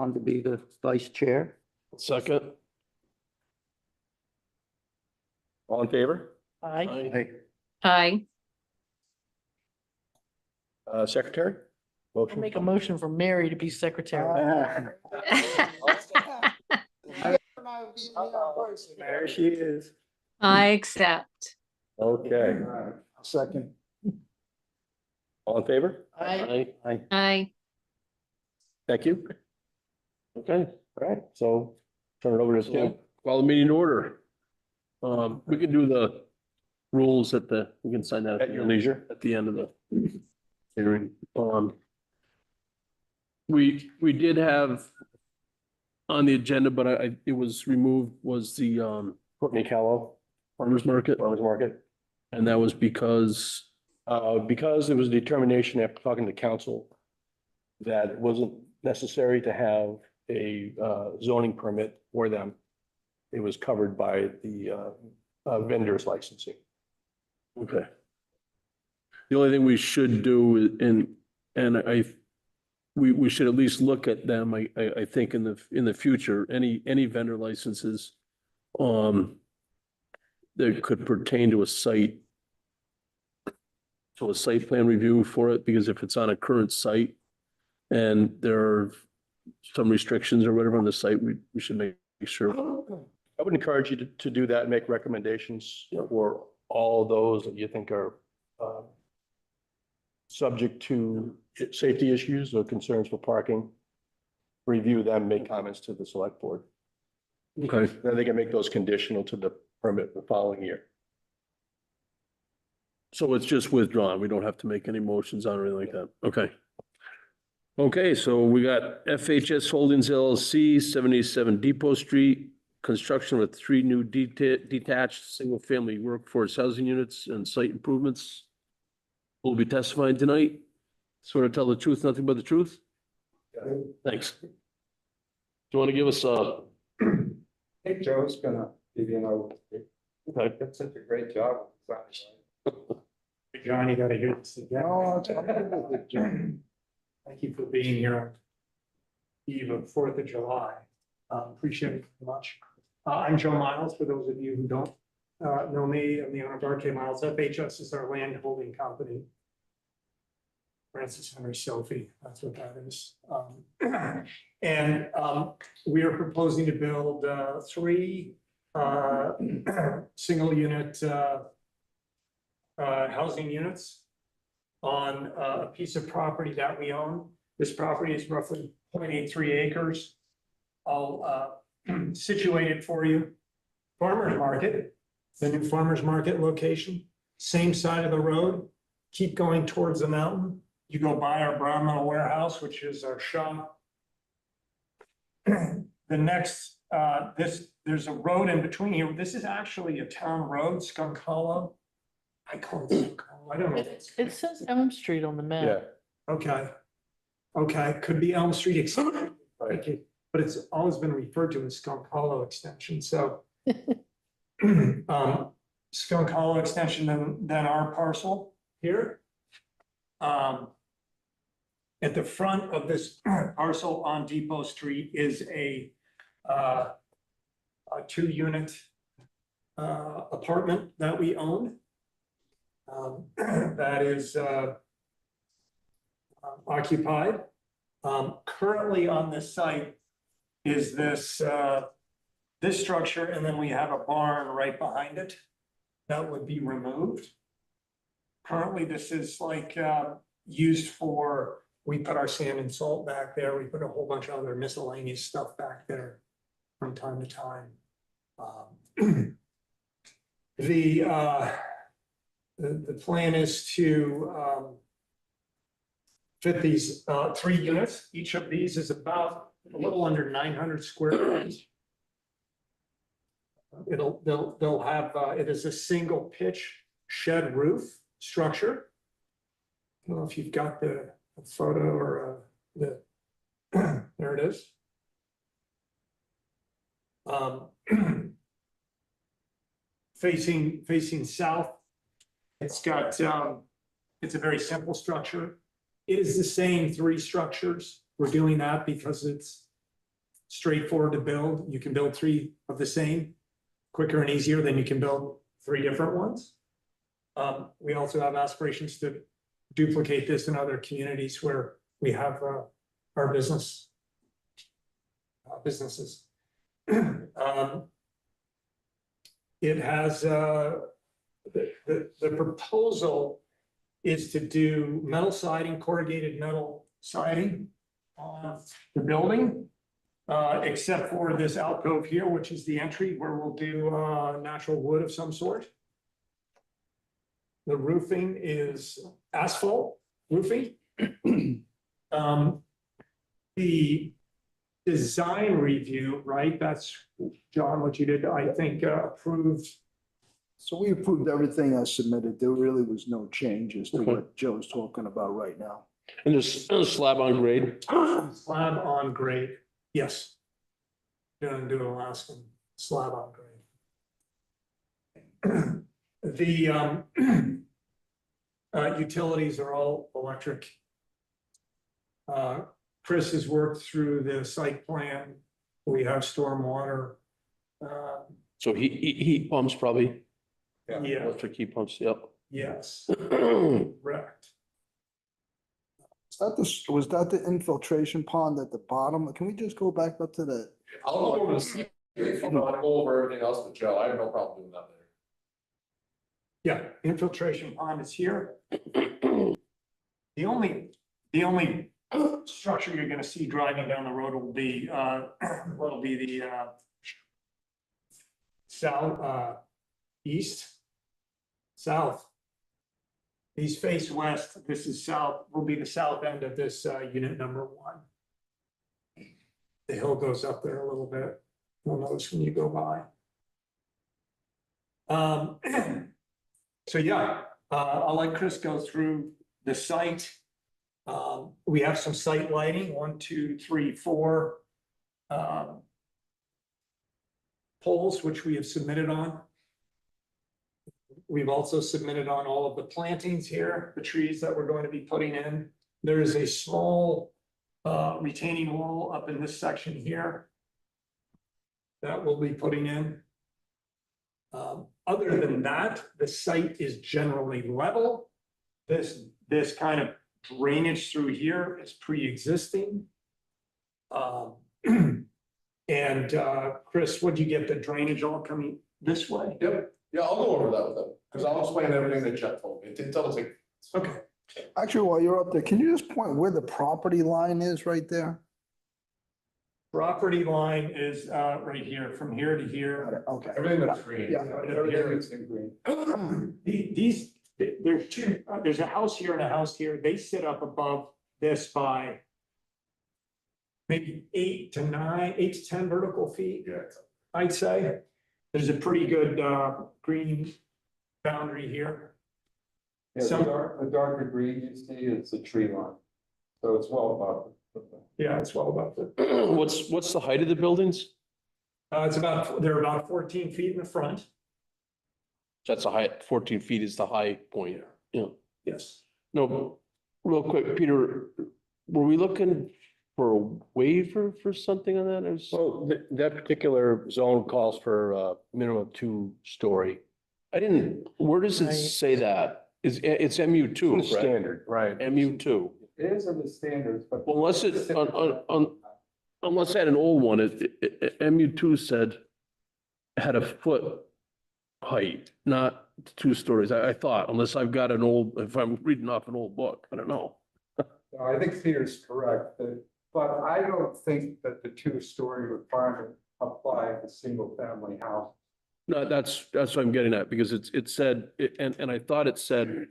John to be the vice chair. Second. All in favor? Aye. Aye. Secretary? I'll Motion? make a motion for Mary to be secretary. There she is. I accept. Okay. Second. All in favor? Aye. Aye. Thank you. Okay, all right, so turn it over to Tim. Call the meeting to order. We can do the rules we can sign that at your leisure at the end of the hearing. We did have on the agenda, but it was removed, was the Courtney Callow Farmers Market. And that was because it was a determination after talking to council that it wasn't necessary to have a zoning permit for them. It was covered by the vendor's licensing. Okay. The only thing we should do we should at least look at them, I think in the future, any vendor licenses that could pertain to a site. So a site plan review for it, because if it's on a current site and there are some restrictions or whatever on the site, we should make sure. I would encourage you to do that and make recommendations for all those that you think are subject to safety issues or concerns for parking. Review them, make comments to the select board. Okay. Then they can make those conditional to the permit the following year. So it's just withdrawn. We don't have to make any motions on or anything like that. Okay. Okay, so we got FHS Holdings LLC, 77 Depot Street, construction with 3 new detached single-family workforce housing units and site improvements. Will be testifying tonight. Sort of tell the truth, nothing but the truth? Thanks. Do you want to give us a? Hey, Joe's gonna give you an overview. Okay. Did such a great job. John, you gotta hear this again. Oh, thank you for being here on eve of 4th of July. Appreciate it very much. I'm Joe Miles, for those of you who don't know me. I'm the owner of RK Miles. FHS is our land holding company. Francis Henry Sophie, that's what that is. And we are proposing to build 3 single unit housing units on a piece of property that we own. This property is roughly 0.83 acres. I'll situate it for you. Farmers Market, the new Farmers Market location, same side of the road. Keep going towards the mountain. You go by our Brown Metal Warehouse, which is our shop. The next, there's a road in between here. This is actually a town road, Skunk Hollow. I call it Skunk Hollow. I don't know. It says Elm Street on the map. Okay. Okay, could be Elm Street extension. Right. Okay, but it's always been referred to as Skunk Hollow extension, so. Skunk Hollow extension, then our parcel here. At the front of this parcel on Depot Street is a 2-unit apartment that we own. That is occupied. Currently on this site is this structure, and then we have a barn right behind it that would be removed. Currently, this is like used for, we put our sand and salt back there. We put a whole bunch of other miscellaneous stuff back there from time to time. The plan is to fit these 3 units. Each of these is about a little under 900 square feet. They'll have, it is a single pitch shed roof structure. I don't know if you've got the photo or there it is. Facing south, it's got, it's a very simple structure. It is the same 3 structures. We're doing that because it's straightforward to build. You can build 3 of the same quicker and easier than you can build 3 different ones. We also have aspirations to duplicate this in other communities where we have our businesses. It has, the proposal is to do metal siding, corrugated metal siding on the building, except for this alcove here, which is the entry where we'll do natural wood of some sort. The roofing is asphalt roofing. The design review, right? That's, John, what you did, I think, approved. So we approved everything as submitted. There really was no changes to Okay. what Joe's talking about right now. And there's a slab on grade. Slab on grade, yes. Gonna do Alaskan slab on grade. The utilities are all electric. Chris has worked through the site plan. We have stormwater. So heat pumps probably, Yeah, electric heat pumps, yep. yes, Oh, correct. Was that the infiltration pond at the bottom? Can we just go back up to the? I'll go over to see, I'll go over everything else with Joe, I have no problem doing that there. Yeah, infiltration pond is here. The only structure you're gonna see driving down the road will be, the south. These face west, this is south, will be the south end of this, unit number 1. The hill goes up there a little bit, you'll notice when you go by. So yeah, I'll let Chris go through the site. We have some site lighting, 1, 2, 3, 4. Poles, which we have submitted on. We've also submitted on all of the plantings here, the trees that we're going to be putting in. There is a small retaining wall up in this section here that we'll be putting in. Other than that, the site is generally level. This kind of drainage through here is pre-existing. And Chris, what'd you get, the drainage all coming this way? Yep, yeah, I'll go over that with them, because I'll explain everything that Jeff told me, it doesn't take. Okay, Actually, while you're up there, can you just point where the property line is right there? property line is right here, from here to here. Okay. Everything that's green. Yeah. Everything that's in green. There's 2, there's a house here and a house here. They sit up above this by maybe 8 to 10 vertical feet, Yeah. I'd say. There's a pretty good green boundary here. Yeah, Some- the darker green you see is the tree line. So it's well above. Yeah, it's well above it. What's the height of the buildings? They're about 14 feet in the front. That's a height, 14 feet is the high point, yeah. Yes. No, real quick, Peter, were we looking for a waiver for something on that? Well, that particular zone calls for a minimum of 2-story. Where does it Right. say that? It's MU2, correct? Standard, right. MU2. It is in the standards, but. Well, unless I had an old one, MU2 said had a foot height, not 2 stories. I thought, unless I've got if I'm reading off an old book, I don't know. No, I think Peter's correct, but I don't think that the 2-story requirement apply to single family house. No, that's what I'm getting at, because it said, and I thought it said,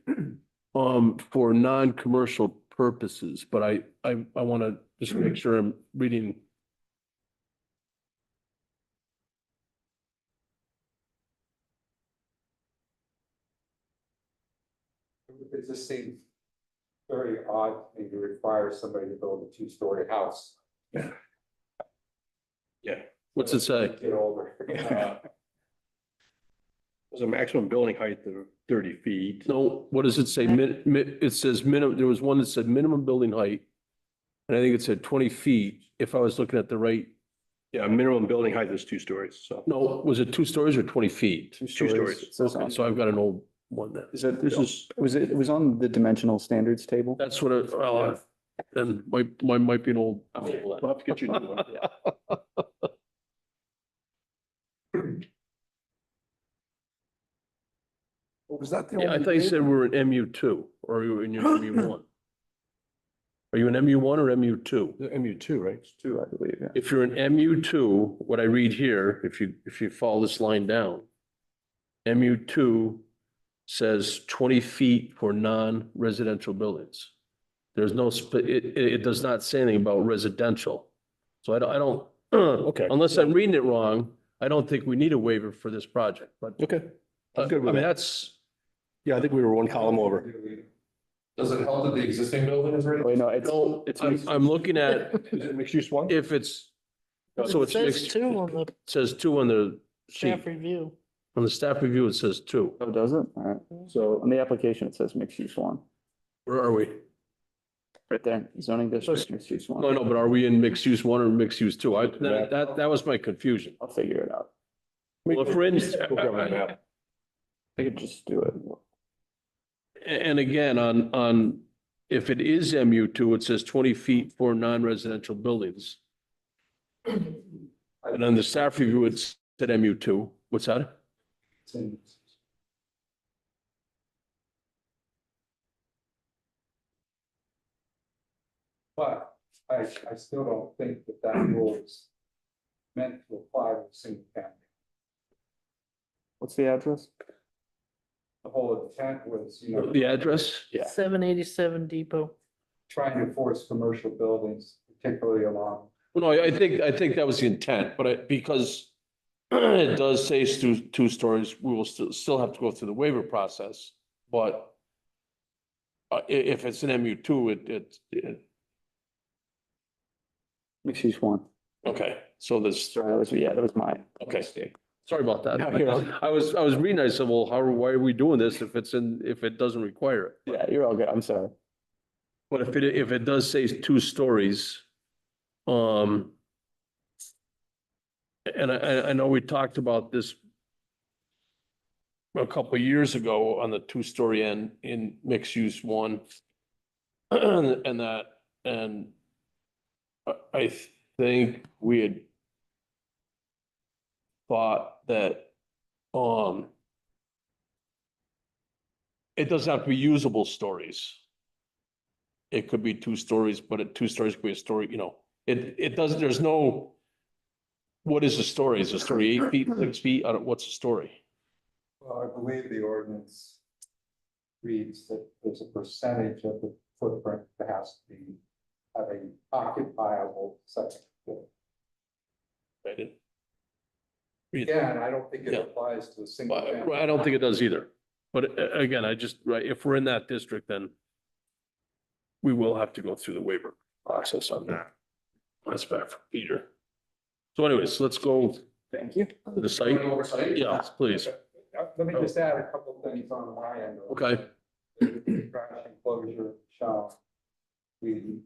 for non-commercial purposes, but I want to just make sure I'm reading. It just seems very odd to me to require somebody to build a 2-story house. What's it say? Get older. There's a maximum building height of 30 feet. No, what does it say? It says minimum, there was one that said minimum building height. And I think it said 20 feet, if I was looking at the right Yeah, minimum building height is 2 stories, so. No, was it 2 stories or 20 feet? 2 stories. It says Okay, on- so I've got an old one then. Is it, it was on the dimensional standards table? That's what it, well, then might be an old. We'll have to get you a new one. Was that the Yeah, I only? thought you waiver? said we were in MU2, or are you in your MU1? Are you in MU1 or MU2? MU2, right? It's 2, I believe, yeah. If you're in MU2, what I read here, if you follow this line down, MU2 says 20 feet for non-residential buildings. There's no, it does not say anything about residential. So I don't, Okay. unless I'm reading it wrong, I don't think we need a waiver for this project, but Okay. I'm good I with mean, that. that's, Yeah, I think we were 1 column over. Does it help that the existing building is ready? Wait, no, it's, no, it's. I'm looking at Is it mixed use 1? if it's, so It it's says mixed, 2 on the it says 2 on the sheet. staff review. On the staff review, it says 2. Oh, does it? All right. So on the application, it says mixed use 1, Where are we? right there, zoning district, mixed use 1. No, but are we in mixed use 1 or mixed use 2? That was my confusion. I'll figure it out. Well, if we're in, We'll grab that map. I could just do it. and again, on, if it is MU2, it says 20 feet for non-residential buildings. And on the staff review, it's at MU2. What's that? It's in- But I still don't think that that rule is meant to apply to a single family. What's the address? The whole intent was, you know, The address? Yeah. 787 Depot. trying to force commercial buildings, particularly along. Well, no, I think that was the intent, but because it does say it's 2 stories, we will still have to go through the waiver process, but if it's an MU2, Mixed use 1. okay, so there's, Sorry, that was my. Okay. mistake. sorry about that. No, you're all- I was reading, I said, well, why are we doing this if if it doesn't require it? Yeah, you're all good. I'm sorry. But if it does say 2 stories, and I know we talked about this a couple of years ago on the 2-story end in mixed use 1. And I think we had thought that, it doesn't have to be usable stories. It could be 2 stories, but 2 stories could be a story, it doesn't, there's no, what is a story? Is a story 8 feet, 6 feet? What's a story? Well, I believe the ordinance reads that there's a percentage of the footprint that has to be, have a occupiable second floor. I didn't. Again, I don't think it Yeah. applies to a single Well, family. I don't think it does either. But again, right, if we're in that district, then we will have to go through the waiver process on that. That's back from Peter. So anyways, let's go Thank you. to the site. Oversight? Yeah, please. Let me just add a couple things on my end. Okay. Trash enclosure shop. We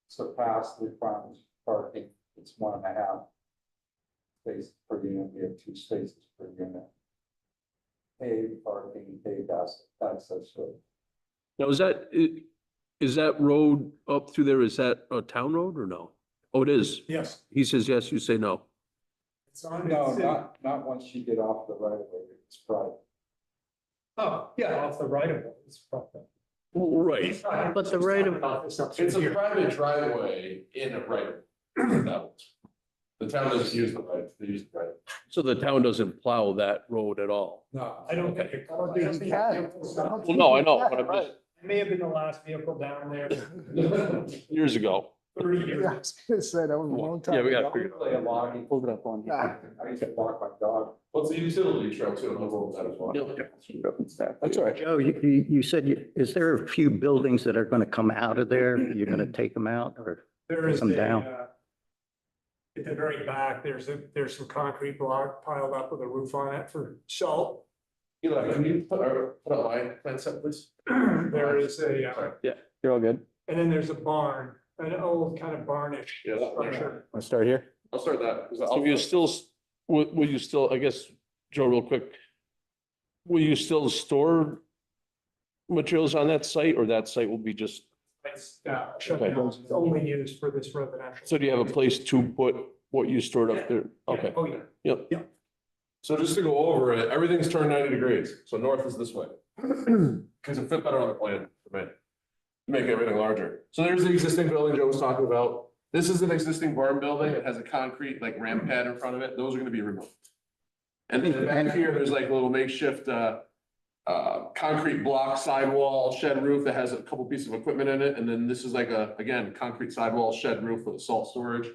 surpassed the requirements for parking. It's 1.5 spaces per unit. We have 2 spaces per unit. Paid parking, paid access. So Now, is that road up through there, is that a town road or no? Oh, it is. Yes. He says yes, you say no. It's on. no, not once you get off the right of way. It's private. Oh, yeah, off the right of it. It's proper. Right. But the right of- It's up It's a here. private driveway in a right. of way. The town doesn't use the right, they use the right. So the town doesn't plow that road at all? No. I don't think. don't think he can. Well, no, I know, but I'm just, It may have been the last vehicle down there years ago. 30 Yeah, I years. was gonna say, that was a long time. Yeah, we ago. gotta figure it Play a lot. He Pulled it up on. Ah. I used to walk my dog. What's the utility trail too? I'll go with that as well. Screwed up in staff. That's all right. Joe, you said, is there a few buildings that are going to come out of there? You're going to take them out or? There is Come a, down. at the very back, there's some concrete block piled up with a roof on it for salt. Eli, can you put up my plan set, please? There is You're all good. and then there's a barn, an old kind of barnish Yeah, that one. structure. Want to start here? I'll start that. 'Cause So I'll- you still, will you still, I guess, Joe, real quick, will you still store materials on that site, or that site will be just, It's shut Okay. down. It's only used for this residential. so do you have a place to put what you stored up there? Okay, Oh, yeah. yep. So just to go over it, everything's turned 90 degrees, so north is this way. Cause it fit better on the plan for me. Make everything larger. So there's the existing building Joe was talking about. This is an existing barn building. It has a concrete like ramp pad in front of it. Those are gonna be removed. And then back here, there's like a little makeshift, concrete block sidewall shed roof that has a couple pieces of equipment in it. And then this is like again, concrete sidewall shed roof with salt storage.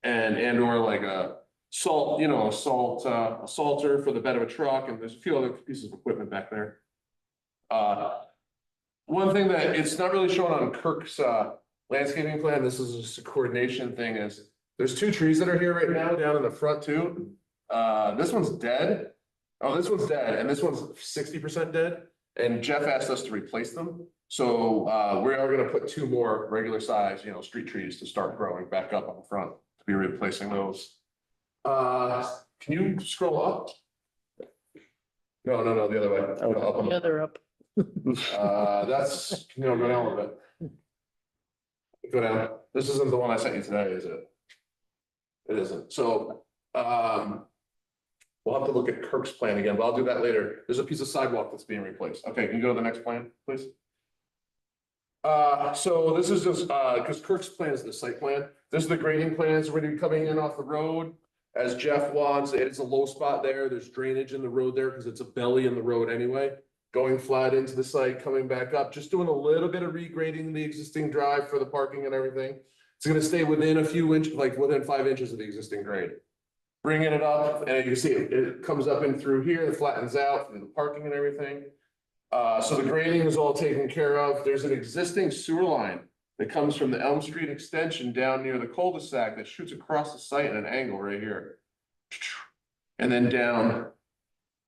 And or like a salt, a salter for the bed of a truck, and there's a few other pieces of equipment back there. One thing that it's not really shown on Kirk's landscaping plan, this is just a coordination thing, is there's 2 trees that are here right now down in the front too. This one's dead. Oh, this one's dead, and this one's 60% dead, and Jeff asked us to replace them. So we are gonna put 2 more regular size, street trees to start growing back up on the front, to be replacing those. Can you scroll up? No, the other way. Up on The other up. that's, go down a little bit. Go down. This isn't the one I sent you today, is it? It isn't. So, we'll have to look at Kirk's plan again, but I'll do that later. There's a piece of sidewalk that's being replaced. Okay, can you go to the next plan, please? So this is just, because Kirk's plan is the site plan. This is the grading plans. We're gonna be coming in off the road. As Jeff wants, it's a low spot there. There's drainage in the road there because it's a belly in the road anyway. Going flat into the site, coming back up, just doing a little bit of regrading the existing drive for the parking and everything. It's gonna stay within a few inches, like within 5 inches of the existing grade. Bringing it up, and you can see it comes up and through here, it flattens out, and the parking and everything. So the grading is all taken care of. There's an existing sewer line that comes from the Elm Street extension down near the cul-de-sac that shoots across the site at an angle right here. And then down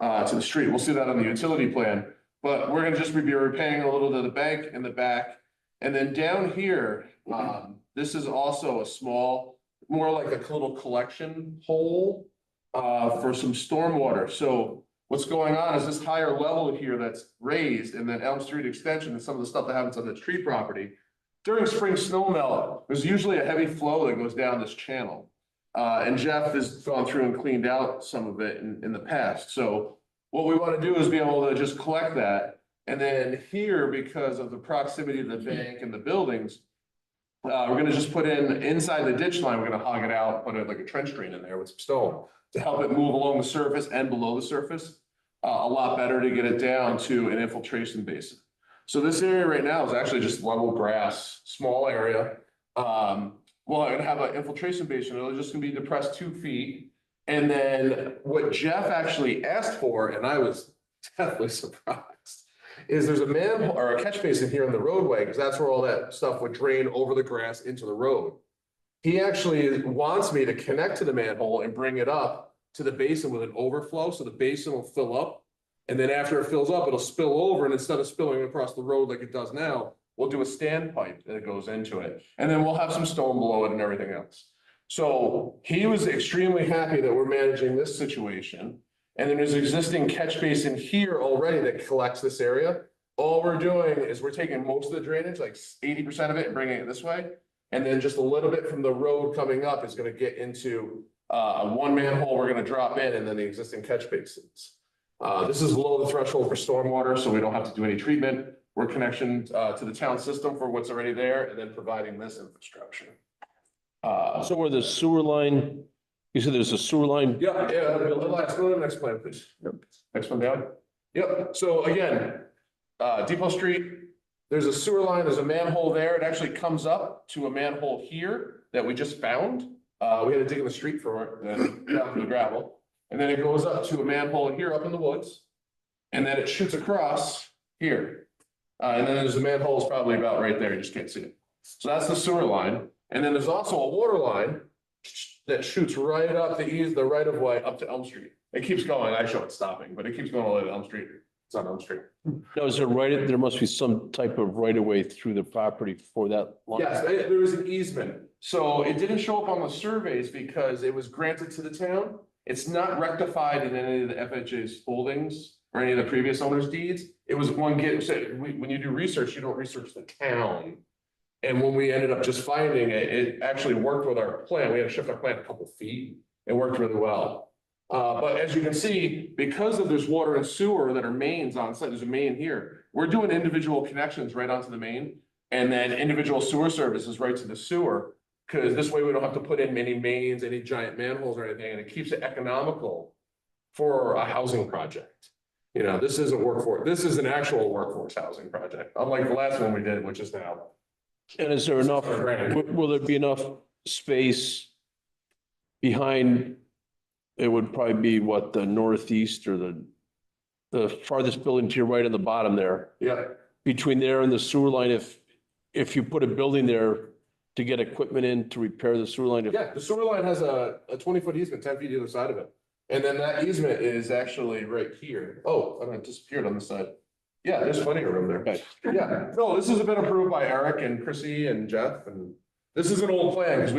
to the street. We'll see that on the utility plan, but we're gonna just be repaying a little to the bank in the back. And then down here, this is also a small, more like a little collection hole for some stormwater. So what's going on is this higher level here that's raised, and then Elm Street extension and some of the stuff that happens on the tree property. During spring snow melt, there's usually a heavy flow that goes down this channel. And Jeff has gone through and cleaned out some of it in the past. So what we want to do is be able to just collect that. And then here, because of the proximity of the bank and the buildings, we're gonna just put in inside the ditch line, we're gonna hog it out, put it like a trench drain in there with some stone to help it move along the surface and below the surface. A lot better to get it down to an infiltration basin. So this area right now is actually just level grass, small area. Well, I'm gonna have an infiltration basin. It'll just gonna be depressed 2 feet. And then what Jeff actually asked for, and I was definitely surprised, is there's a manhole or a catch basin here in the roadway, because that's where all that stuff would drain over the grass into the road. He actually wants me to connect to the manhole and bring it up to the basin with an overflow, so the basin will fill up. And then after it fills up, it'll spill over, and instead of spilling across the road like it does now, we'll do a standpipe that goes into it. And then we'll have some stone below it and everything else. So he was extremely happy that we're managing this situation. And then there's an existing catch basin here already that collects this area. All we're doing is we're taking most of the drainage, like 80% of it, and bringing it this way. And then just a little bit from the road coming up is gonna get into one manhole we're gonna drop in, and then the existing catch basins. This is below the threshold for stormwater, so we don't have to do any treatment. We're connection to the town system for what's already there, and then providing this infrastructure. So where the sewer line, you said there's a sewer line? Yeah, let's go to the next plan, please. Next one down. Yep, so again, Depot Street, there's a sewer line, there's a manhole there. It actually comes up to a manhole here that we just found. We had to dig in the street for it, then down to the gravel. And then it goes up to a manhole here up in the woods. And then it shoots across here. And then there's the manhole's probably about right there, you just can't see it. So that's the sewer line. And then there's also a water line that shoots right up the right of way up to Elm Street. It keeps going. I show it stopping, but it keeps going all the way to Elm Street. It's on Elm Street. No, is there there must be some type of right of way through the property for that line? Yes, there is an easement. So it didn't show up on the surveys because it was granted to the town. It's not rectified in any of the FHA's holdings or any of the previous owner's deeds. It was one get, so when you do research, you don't research the town. And when we ended up just finding it, it actually worked with our plan. We had to shift our plan a couple feet. It worked really well. But as you can see, because of there's water and sewer that are mains on site, there's a main here. We're doing individual connections right onto the main and then individual sewer services right to the sewer. Because this way we don't have to put in many mains, any giant manholes or anything, and it keeps it economical for a housing project. You know, this isn't workforce, this is an actual workforce housing project, unlike the last one we did, which is now. And is there enough, will there be enough space behind? It would probably be what, the northeast or the farthest building to your right on the bottom there, Yeah, between there and the sewer line, if you put a building there to get equipment in to repair the sewer line. yeah, the sewer line has a 20-foot easement, 10 feet either side of it. And then that easement is actually right here. Oh, I don't know, it disappeared on the side. Yeah, there's plenty of room there. Okay. Yeah, no, this has been approved by Eric and Chrissy and Jeff, and this is an old plan, because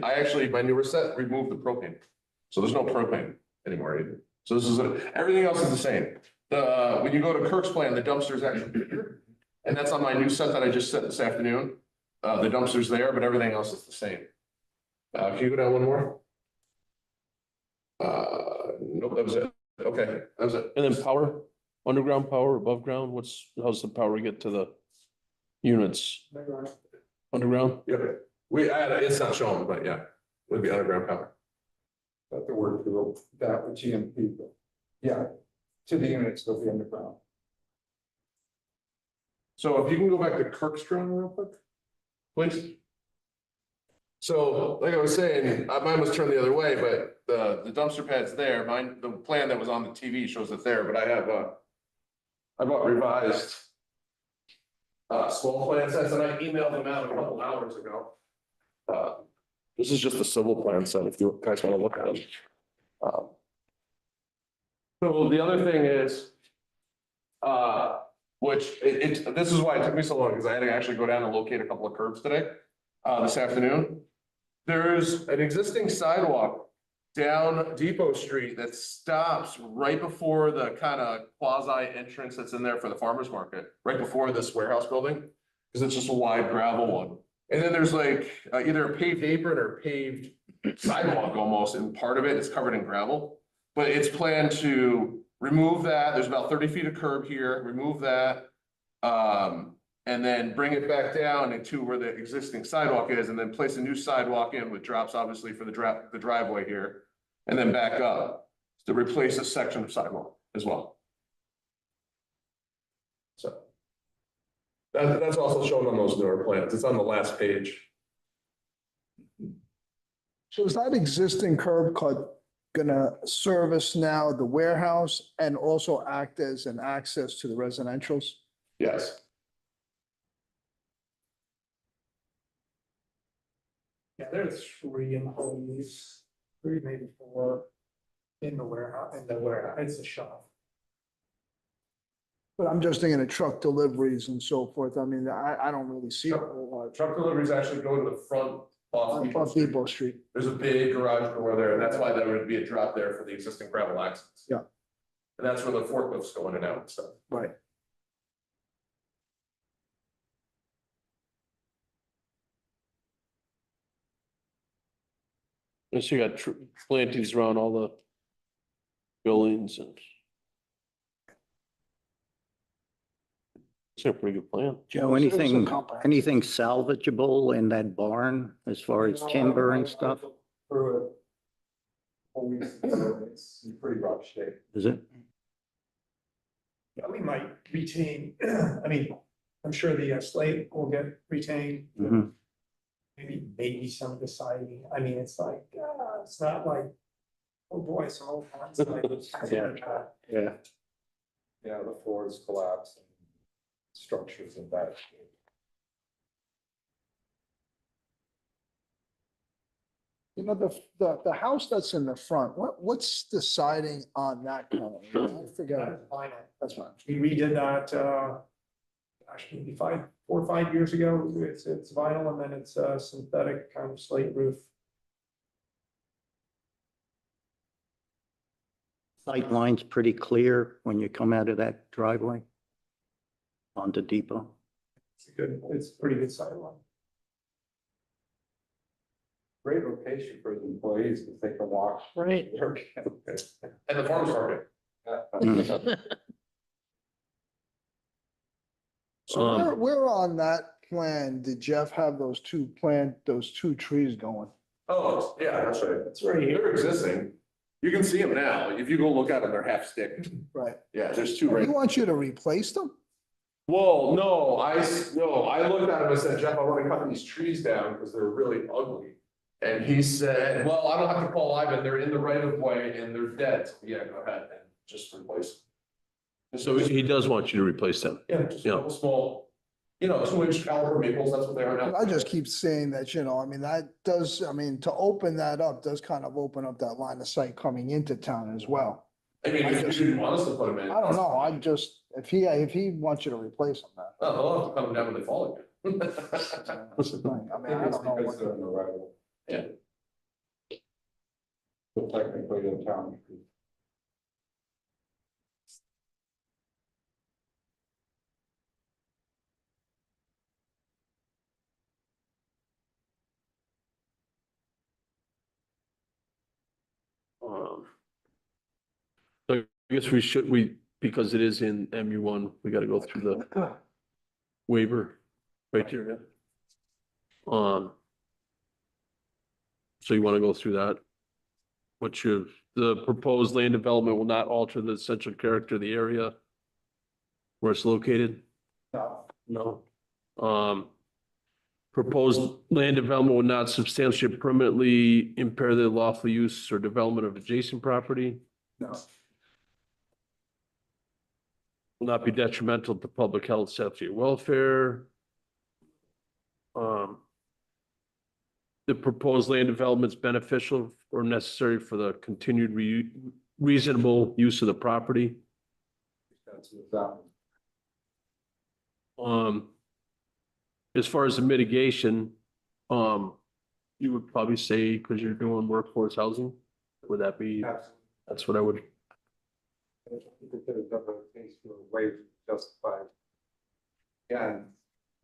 I actually, my newer set removed the propane. So there's no propane anymore either. So this is, everything else is the same. When you go to Kirk's plan, the dumpster is actually bigger. And that's on my new set that I just set this afternoon. The dumpster's there, but everything else is the same. Can you go down one more? Nope, that was it. Okay, that was it. And then power, underground power, above ground, how's the power get to the units? Underground? Yeah, it's not showing, but yeah, would be underground power. Got to work through that with GMP, but yeah, to the units, they'll be underground. So if you can go back to Kirk's drawing real quick, please. So like I was saying, mine was turned the other way, but the dumpster pad's there. The plan that was on the TV shows it there, but I bought revised small plan sets and I emailed them out a couple hours ago. This is just a civil plan set if you guys want to look at them. So the other thing is, this is why it took me so long, because I had to actually go down and locate a couple of curbs today, this afternoon. There's an existing sidewalk down Depot Street that stops right before the kind of quasi entrance that's in there for the farmer's market, right before this warehouse building, because it's just a wide gravel one. And then there's like either a paved apron or paved sidewalk almost, and part of it is covered in gravel. But it's planned to remove that. There's about 30 feet of curb here, remove that. And then bring it back down into where the existing sidewalk is, and then place a new sidewalk in with drops obviously for the driveway here. And then back up to replace a section of sidewalk as well. So. That's also shown on those newer plans. It's on the last page. So is that existing curb cut gonna service now the warehouse and also act as an access to the residentials? Yes. Yeah, there's 3 employees, 3, maybe 4 in the warehouse, it's a shop. But I'm just thinking of truck deliveries and so forth. I mean, I don't really see a whole lot. Truck deliveries actually go to the front off Depot On Street. Depot Street. There's a big garage door there, and that's why there would be a drop there for the existing gravel access. Yeah. And that's where the forklifts go in and out and stuff. Right. And so you got plantings around all the buildings and. It's a pretty good plan. Joe, It's a anything comprehensive- salvageable in that barn as far as timber and stuff? Through it. Always, it's in pretty rough shape. Is it? Yeah, we might retain, I mean, I'm sure the slate will get retained. Mhm. Maybe some of the siding, I mean, it's like, it's not like, oh boy, some old ones. Yeah. Yeah. Yeah, the floor is collapsing. Structures in bad shape. You know, the house that's in the front, what's the siding on that color? I forget. That's fine. That's fine. We redid that, gosh, maybe 4 4 or 5 years ago. It's vinyl and then it's a synthetic kind of slate roof. Sight line's pretty clear when you come out of that driveway onto Depot. It's a pretty good sideline. Great location for the employees, because they can walk. Right. And the farmer's market. So Um, where on that plan did Jeff have those two trees going? Oh, yeah, that's right. It's right here. They're existing. You can see them now. If you go look at them, they're half stick. Right. Yeah, there's two He right. wants you to replace them? Well, no, I looked at him and said, Jeff, I want to cut these trees down because they're really ugly. And he said, well, I don't have to call Ivan, they're in the right of way and they're dead. So, yeah, go ahead and just replace them. So he does want you to replace them. Yeah, just a Yeah. couple small, 2-inch caliber maples, that's what they are now. I just keep saying that, I mean, that does, I mean, to open that up does kind of open up that line of sight coming into town as well. I mean, if you didn't want us to put them in. I don't know, I just, if he wants you to replace them, that. Oh, they'll have to come down when they fall again. That's the thing. I mean, I It's don't know because what. they're in the right of way. Yeah. But technically, the town. So I guess because it is in MU1, we gotta go through the waiver criteria. So you wanna go through that? The proposed land development will not alter the essential character of the area where it's located? No. No. Proposed land development will not substantially or permanently impair the lawful use or development of adjacent property, No. will not be detrimental to public health, safety, or welfare. The proposed land development is beneficial or necessary for the continued reasonable use of the property. That's without. As far as the mitigation, you would probably say, because you're doing workforce housing, would that be, that's what I would, I think that there's other things for ways justified. Again,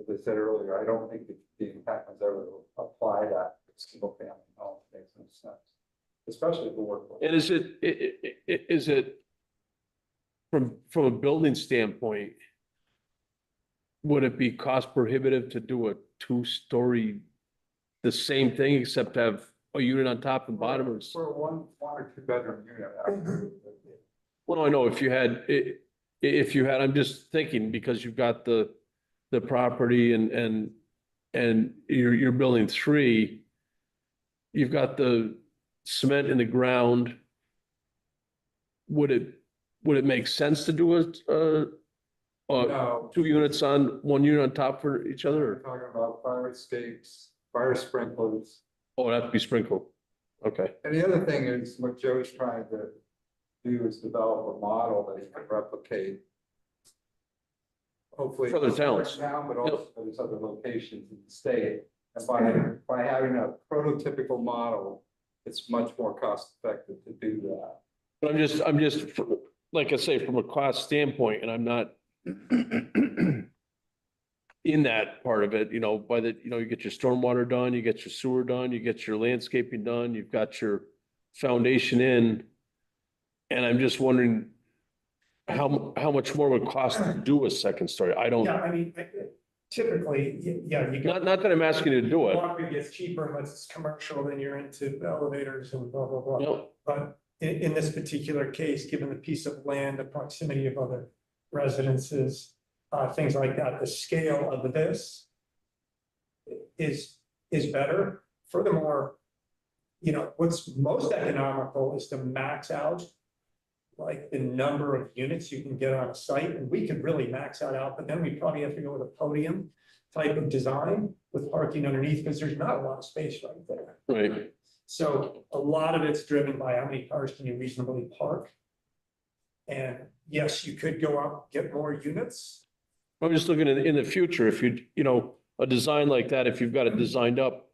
as I said earlier, I don't think that the impact was ever apply that to single family home. Makes no sense, especially for workforce. and is it from a building standpoint, would it be cost prohibitive to do a 2-story, the same thing, except have a unit on top and bottom? Or For a one or 2 bedroom unit. I agree with you. well, I know if you had, I'm just thinking, because you've got the property and you're building 3, you've got the cement in the ground. Would it make sense to do No, 2 units on, 1 unit on top for each other? we're Or- talking about fire escapes, fire sprinklers. Oh, it'd have to be sprinkled. Okay. And the other thing is what Joe's trying to do is develop a model that he can replicate. Hopefully. For other towns. Town, but also for these other locations in the state. And by having a prototypical model, it's much more cost effective to do that. But I'm just, like I say, from a cost standpoint, and I'm not in that part of it, you get your stormwater done, you get your sewer done, you get your landscaping done, you've got your foundation in. And I'm just wondering how much more would it cost to do a second story? I don't, Yeah, I mean, typically, yeah, you got. not that I'm asking you to do it. Water gets cheaper unless it's commercial, then you're into elevators and blah, blah, blah. No, But in this particular case, given the piece of land, the proximity of other residences, things like that, the scale of this is better. Furthermore, what's most economical is to max out like the number of units you can get on a site, and we could really max that out, but then we probably have to go with a podium type of design with parking underneath, because there's not a lot of space right there. right. So a lot of it's driven by how many cars can you reasonably park. And yes, you could go out, get more units. I'm just looking in the future, if you know, a design like that, if you've got it designed up,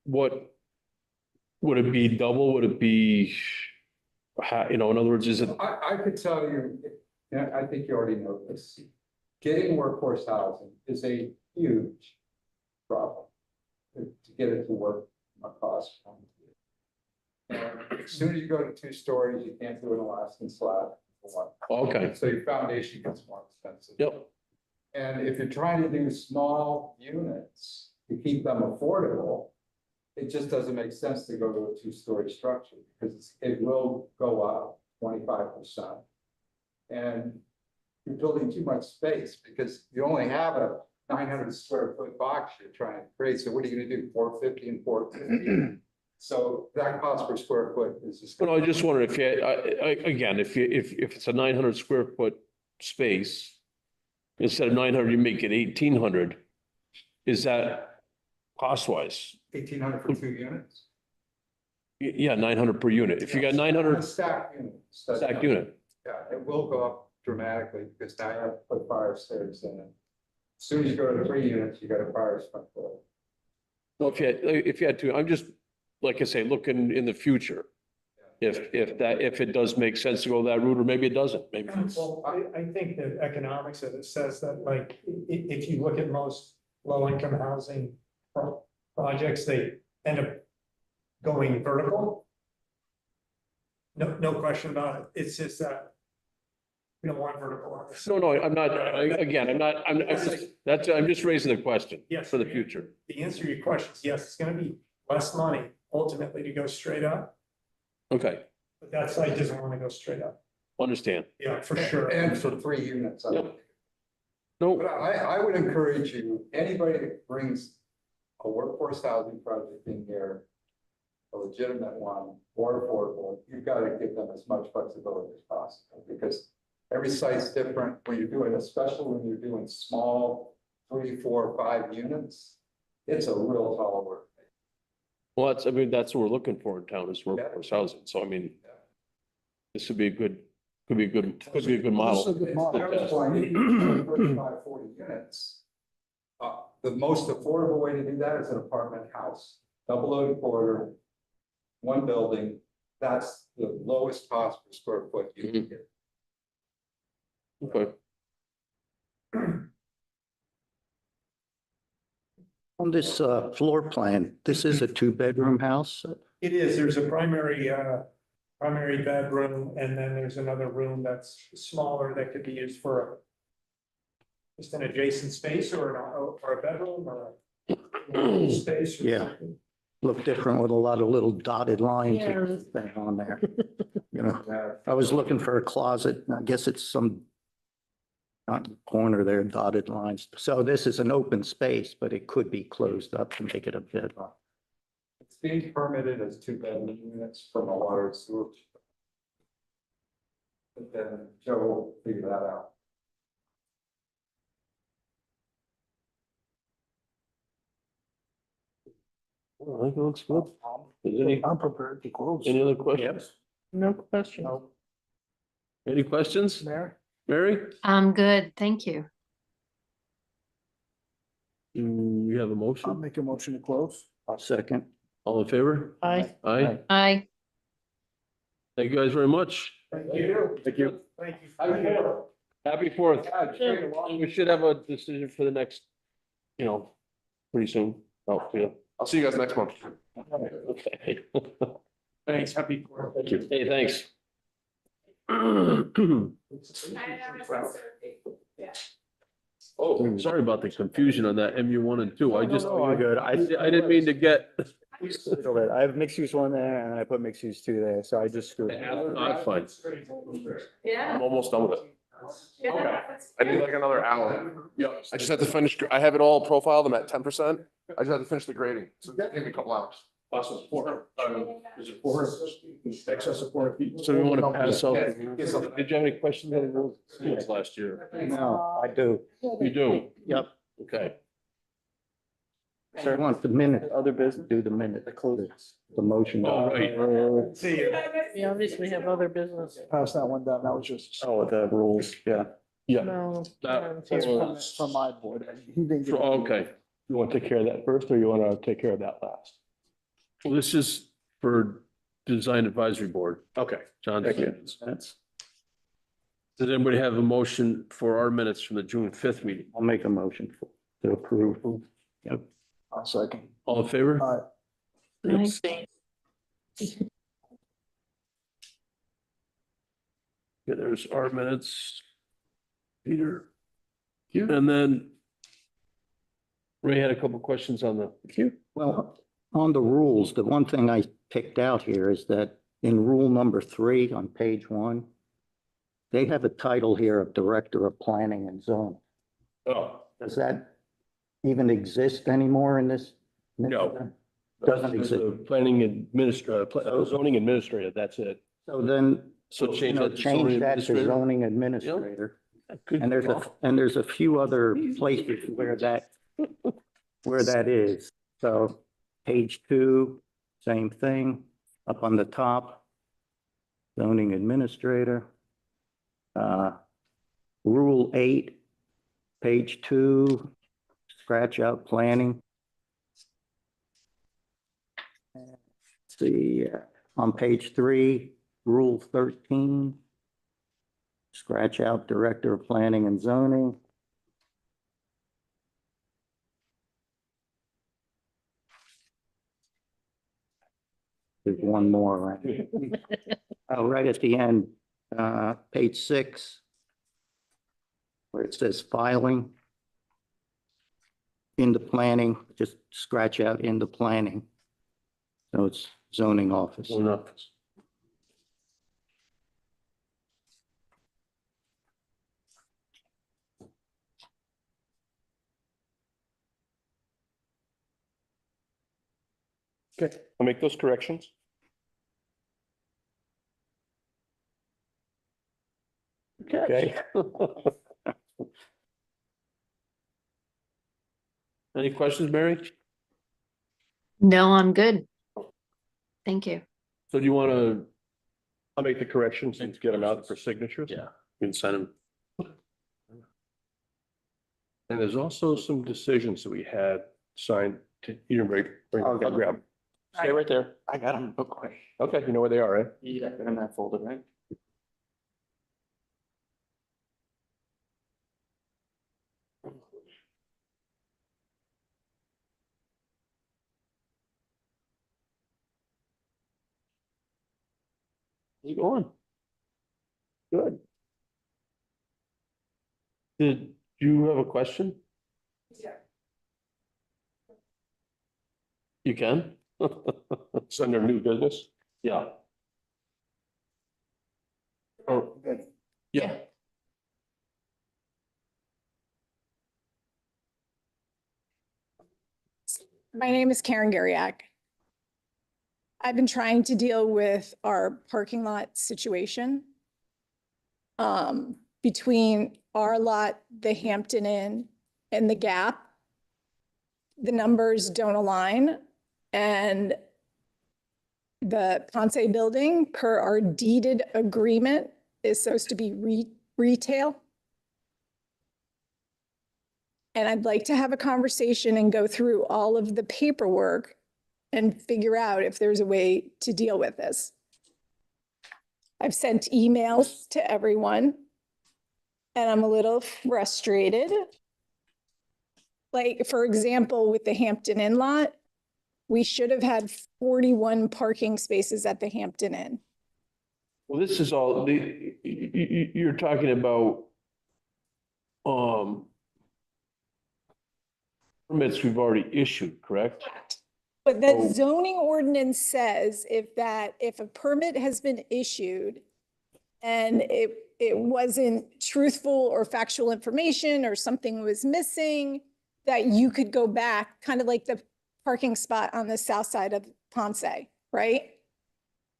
what would it be double? Would it be, you know, in other words, is it, I could tell you, and I think you already know this, getting workforce housing is a huge problem. To get it to work, my cost. And as soon as you go to 2 stories, you can't do an Alaskan slab. for one. okay, So your foundation gets more expensive. yep, And if you're trying to do small units to keep them affordable, it just doesn't make sense to go to a 2-story structure because it will go up 25%. And you're building too much space because you only have a 900 square foot box you're trying to create. So what are you gonna do, 450 and 450? So that cost per square foot is just. but I just wondered if you, again, if it's a 900 square foot space, instead of 900, you make it 1,800, is that cost wise? 1,800 for 2 units? Yeah, 900 per unit. If you got 900 Stacked unit. stacked unit, Yeah, it will go up dramatically because now you have to put fire stairs in it. As soon as you go to 3 units, you got a fire sprinkler. well, if you had to, I'm just, like I say, looking in the future. If it does make sense to go that route, or maybe it doesn't, maybe. Well, I think the economics of it says that like, if you look at most low-income housing projects, they end up going vertical. No question about it. It's just that we don't want vertical on this. No, I'm not, I'm just raising the question Yes. for the future. The answer to your question is yes, it's gonna be less money ultimately to go straight up, Okay, but that site doesn't want to go straight up. understand. Yeah, for sure. And for 3 units. I Yep. think. No, But I would encourage you, anybody that brings a workforce housing project in here, a legitimate one, or affordable, you've got to give them as much flexibility as possible, because every site's different. When you're doing, especially when you're doing small, 3, 4, 5 units, it's a real tall order. well, I mean, that's what we're looking for in town is workforce housing. So I mean, this would be a good, could be a good This is a model. good model. That's why you need 35, 40 units. The most affordable way to do that is an apartment house, double loaded quarter, 1 building. That's the lowest cost per square foot you can get. Okay. On this floor plan, this is a 2-bedroom house? It is, there's a primary bedroom, and then there's another room that's smaller that could be used for just an adjacent space or a bedroom or a space. or Yeah. something. Look different with a lot of little dotted lines Yeah. on there. You know, I was looking for a closet, and I guess it's some on the corner there, dotted lines. So this is an open space, but it could be closed up to make it a bit. It's being permitted as 2-bedroom units from a water and sewer. But then Joe will figure that out. I think it looks good. Is any prepared to close. other questions? No question. Any questions? Mayor? Mary? I'm good. Thank you. Do we have a I'll motion? make a motion to close. I'll second. All in favor? Aye. Aye. Aye. Thank you guys very much. Thank you. Thank you. Thank you. Happy 4th. We should have a decision for the next, you know, pretty soon. Oh, yeah. I'll see you guys next month. Okay. Thanks, happy. Thank you. Hey, thanks. Oh, sorry about the confusion on that MU 1 and 2. I just, All good. I didn't mean to get. I have mixed use 1 there and I put mixed use 2 there, so I just screwed. No, that's fine. I'm almost done with it. I need like another hour. Yeah. I just have to finish, I have it all profiled. I'm at 10%. I just have to finish the grading. So give me a couple hours. Is it 4? Excess of 4 feet. So we want to pass out. Did you have any questions on the rules schools last year? No, I do. You do? Yep. Okay. Sir, want the minute, other business, do the minute, the motion. All right. See you. We obviously have other business. Pass that one down. That was just. Oh, the rules, yeah. Yeah. No. That That's was- from my board. He didn't give me- Okay, You want to take care of that first, or you want to take care of that last? well, this is for Design Advisory Board, Okay. John. Thank you. That's, Does anybody have a motion for our minutes from the June 5th meeting? I'll make a motion to approve. Yep. I'll second. All in favor? Abstain. Yeah, there's our minutes. Peter. And then Ray had a couple questions on the queue. Well, on the rules, the one thing I picked out here is that in rule number 3 on page 1, they have a title here of Director of Planning and Zoning. Oh, Does that even exist anymore in this? No. Doesn't exist. Planning zoning administrator, that's it. So then, So you change know, that to change zoning that to administrator. zoning administrator. Good And call. there's a few other places where that is. So page 2, same thing, up on the top, zoning administrator. Rule 8, page 2, scratch out planning. See, on page 3, rule 13, scratch out Director of Planning and Zoning. There's one more, right? Oh, right at the end, page 6, where it says filing. In the planning, just scratch out in the planning. So it's zoning office. Enough. Okay, I'll make those corrections. Okay. Any questions, Mary? No, I'm good. Thank you. So do you want to, I'll make the corrections and get them out for signatures. yeah, you can sign them. And there's also some decisions that we had signed to, you can bring, I'll grab them. Stay right there. I got them real quick. Okay, you know where they are, right? Yeah, they're in that folder, right? You going? Good. Did you have a question? Yeah. You can? It's under new business. Yeah. Oh, yeah. My name is Karen Gariak. I've been trying to deal with our parking lot situation between our lot, the Hampton Inn, and the Gap. The numbers don't align, and the Ponce building, per our deeded agreement, is supposed to be retail. And I'd like to have a conversation and go through all of the paperwork and figure out if there's a way to deal with this. I've sent emails to everyone, and I'm a little frustrated. Like, for example, with the Hampton Inn lot, we should have had 41 parking spaces at the Hampton Inn. Well, this is all, you're talking about permits we've already issued, correct? But Oh. that zoning ordinance says if a permit has been issued and it wasn't truthful or factual information or something was missing, that you could go back, kind of like the parking spot on the south side of Ponce, right?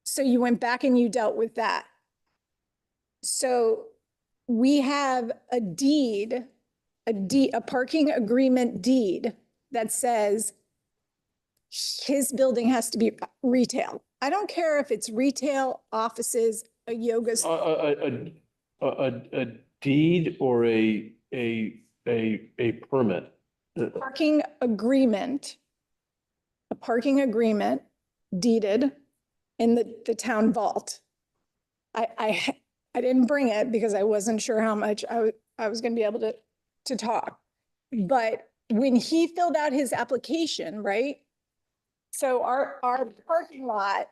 So you went back and you dealt with that. So we have a deed, a parking agreement deed that says his building has to be retail. I don't care if it's retail, offices, a yoga. deed or a permit? Parking agreement, a parking agreement deeded in the town vault. I didn't bring it because I wasn't sure how much I was gonna be able to talk. But when he filled out his application, right? So our parking lot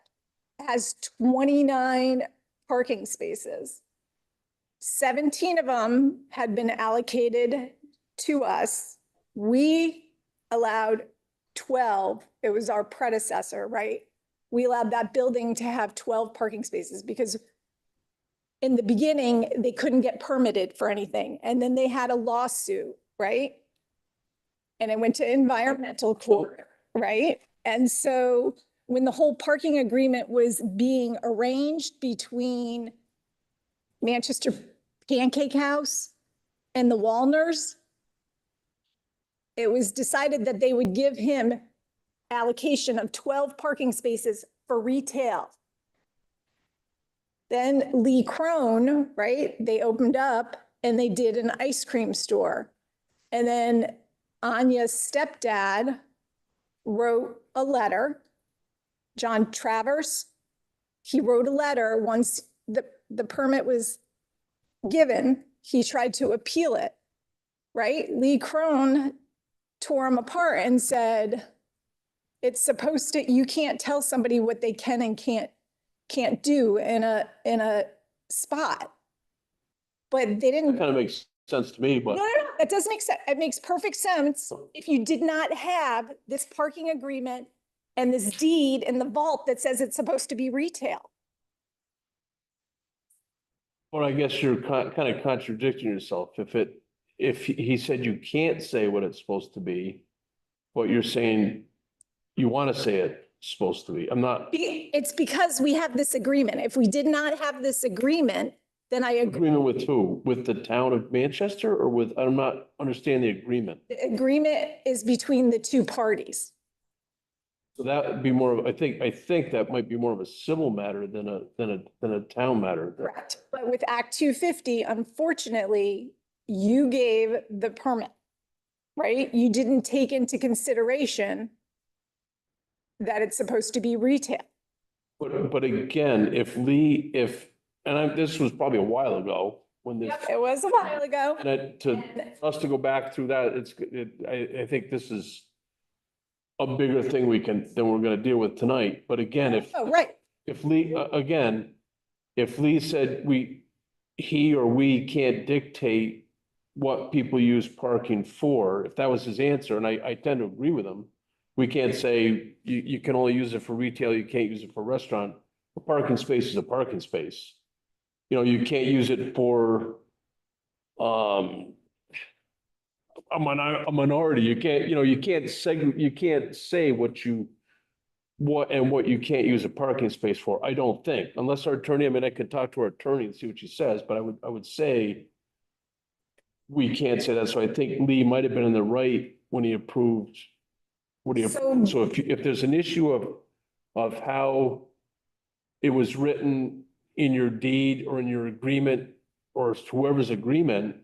has 29 parking spaces. 17 of them had been allocated to us. We allowed 12. It was our predecessor, right? We allowed that building to have 12 parking spaces because in the beginning, they couldn't get permitted for anything. And then they had a lawsuit, right? And it went to environmental court, right? And so when the whole parking agreement was being arranged between Manchester Pancake House and the Walners, it was decided that they would give him allocation of 12 parking spaces for retail. Then Lee Crone, right? They opened up and they did an ice cream store. And then Anya's stepdad wrote a letter, John Travers. He wrote a letter once the permit was given, he tried to appeal it, right? Lee Crone tore him apart and said, it's supposed to, you can't tell somebody what they can and can't do in a spot. But they didn't. Kind of makes sense to me, but. No, that doesn't make sense. It makes perfect sense if you did not have this parking agreement and this deed in the vault that says it's supposed to be retail. Well, I guess you're kind of contradicting yourself. If he said you can't say what it's supposed to be, but you're saying you want to say it's supposed to be. I'm not. It's because we have this agreement. If we did not have this agreement, then I agree. Agreement with who? With the town of Manchester or with, I'm not understanding the agreement. The agreement is between the two parties. So that would be more of, I think that might be more of a civil matter than a town matter. Correct. But with Act 250, unfortunately, you gave the permit, right? You didn't take into consideration that it's supposed to be retail. But again, this was probably a while ago when this. It was a while ago. And us to go back through that, I think this is a bigger thing than we're gonna deal with tonight. But again, Oh, right. if Lee said he or we can't dictate what people use parking for, if that was his answer, and I tend to agree with him, we can't say you can only use it for retail, you can't use it for restaurant. A parking space is a parking space. You know, you can't use it for a minority. You can't say what you can't use a parking space for, I don't think, unless our attorney, I could talk to our attorney and see what she says, but I would say we can't say that. So I think Lee might have been in the right when he approved. So if there's an issue of how it was written in your deed or in your agreement or whoever's agreement,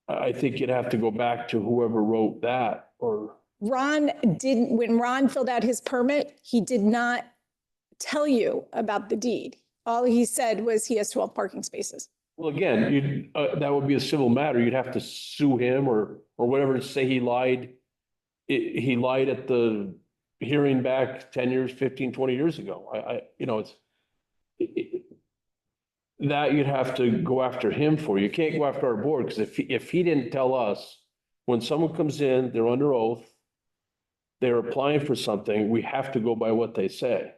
I think you'd have to go back to whoever wrote that or. When Ron filled out his permit, he did not tell you about the deed. All he said was he has 12 parking spaces. Well, again, that would be a civil matter. You'd have to sue him or whatever to say he lied. He lied at the hearing back 10 years, 15, 20 years ago. That you'd have to go after him for. You can't go after our board because if he didn't tell us, when someone comes in, they're under oath, they're applying for something, we have to go by what they say.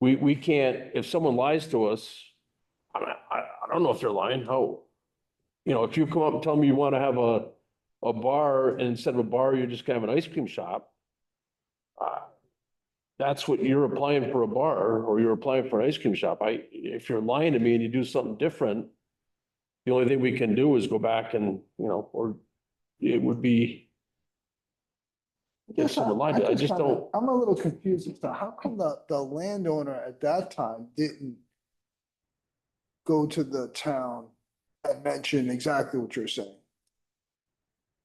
We can't, if someone lies to us, I don't know if they're lying, how? If you come up and tell me you want to have a bar and instead of a bar, you're just gonna have an ice cream shop, that's what you're applying for, a bar, or you're applying for an ice cream shop. If you're lying to me and you do something different, the only thing we can do is go back and, or it would be. If someone lied, I just don't. I'm a little confused as to how come the landowner at that time didn't go to the town that mention exactly what you're saying.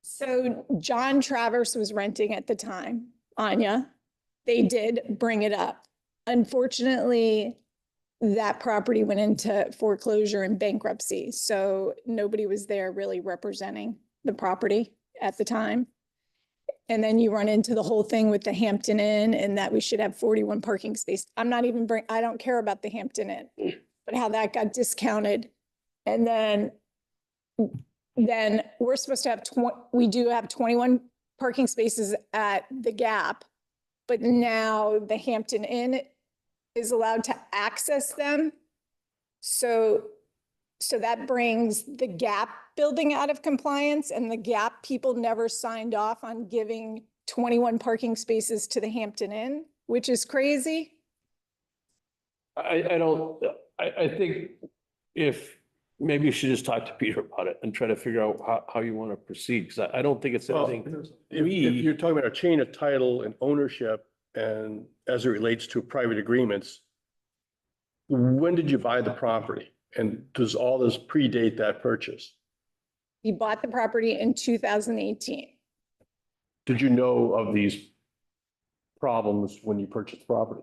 So John Travers was renting at the time, Anya. They did bring it up. Unfortunately, that property went into foreclosure and bankruptcy, so nobody was there really representing the property at the time. And then you run into the whole thing with the Hampton Inn and that we should have 41 parking spaces. I don't care about the Hampton Inn, but how that got discounted. And then we're supposed to have we do have 21 parking spaces at the Gap, but now the Hampton Inn is allowed to access them. So that brings the Gap building out of compliance, and the Gap people never signed off on giving 21 parking spaces to the Hampton Inn, which is crazy. I think if, maybe you should just talk to Peter about it and try to figure out how you want to proceed, because I don't think it's Well, anything. if you're talking about a chain of title and ownership, and as it relates to private agreements, when did you buy the property? And does all this predate that purchase? We bought the property in 2018. Did you know of these problems when you purchased the property?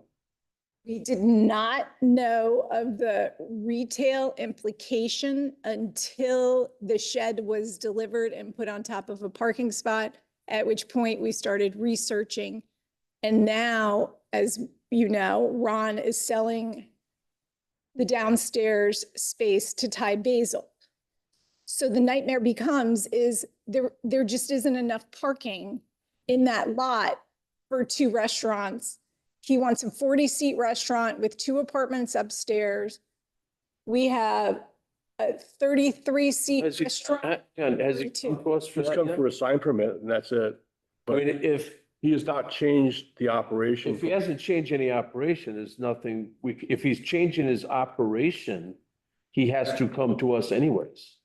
We did not know of the retail implication until the shed was delivered and put on top of a parking spot, at which point we started researching. And now, as you know, Ron is selling the downstairs space to Ty Basil. So the nightmare becomes is there just isn't enough parking in that lot for 2 restaurants. He wants a 40-seat restaurant with 2 apartments upstairs. We have a 33-seat Has he, restaurant. has he come to us for Just that come yet? for a sign permit and that's it. I But mean, if he has not changed the operation. he hasn't changed any operation, there's nothing, if he's changing his operation, he has to come to us anyways.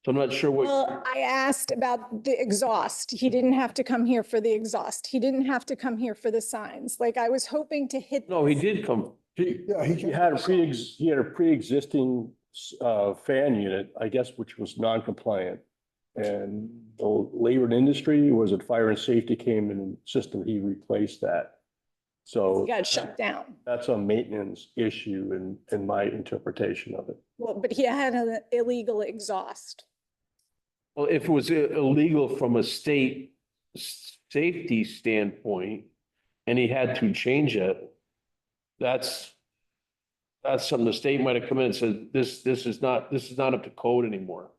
So I'm not sure Well, what, I asked about the exhaust. He didn't have to come here for the exhaust. He didn't have to come here for the signs. Like, I was hoping to hit. no, he did come. Yeah, He had a pre-existing fan unit, I guess, which was non-compliant. And the labor and industry, was it fire and safety came and insisted he replaced that. So He got shut down. that's a maintenance issue in my interpretation of it. Well, but he had an illegal exhaust. Well, if it was illegal from a state safety standpoint and he had to change it, that's something the state might have come in and said, this is not up to code anymore.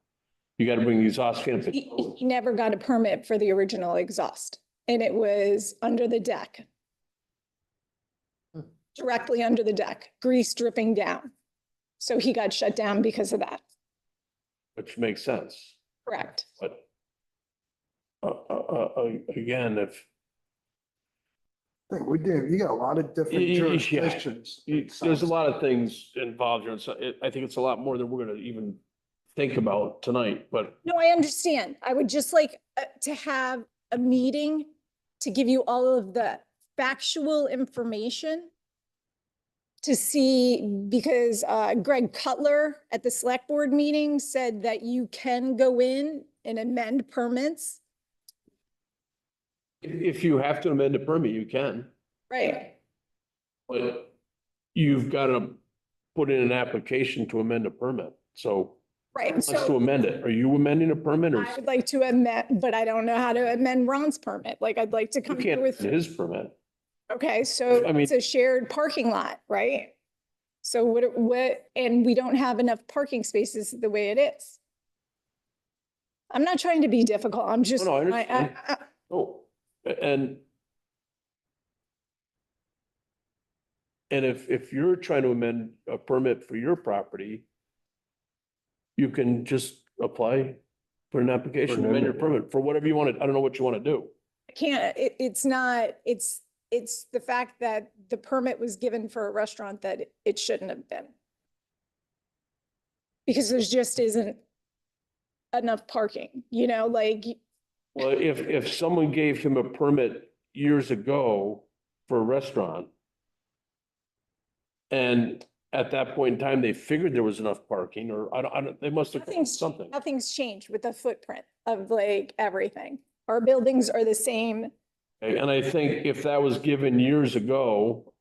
You got to bring the exhaust fan up to code. He never got a permit for the original exhaust, and it was under the deck. Directly under the deck, grease dripping down. So he got shut down because of that. Which makes sense, Correct. but again, if I think we do. You got a lot of different Yeah. jurisdictions. there's a lot of things involved here, so I think it's a lot more than we're gonna even think about tonight, but No, I understand. I would just like to have a meeting to give you all of the factual information to see, because Greg Cutler at the select board meeting said that you can go in and amend permits. if you have to amend a permit, you can, Right. but you've got to put in an application to amend a permit, so Right. wants to So amend it. Are you amending a permit or I would like to amend, but I don't know how to amend Ron's permit. Like, I'd like to you come here can't with. amend his permit? Okay, so I mean- it's a shared parking lot, right? So and we don't have enough parking spaces the way it is. I'm not trying to be difficult. I'm just. No, I understand. Oh, and if you're trying to amend a permit for your property, you can just apply for an application, For an amend your amendment. permit for whatever you want to, I don't know what you want to do. Can't, it's not, it's the fact that the permit was given for a restaurant that it shouldn't have been. Because there's just isn't enough parking, like, Well, if someone gave him a permit years ago for a restaurant, and at that point in time, they figured there was enough parking, or I don't, they must have done something. Nothing's changed with the footprint of like everything. Our buildings are the same. Okay, and I think if that was given years ago,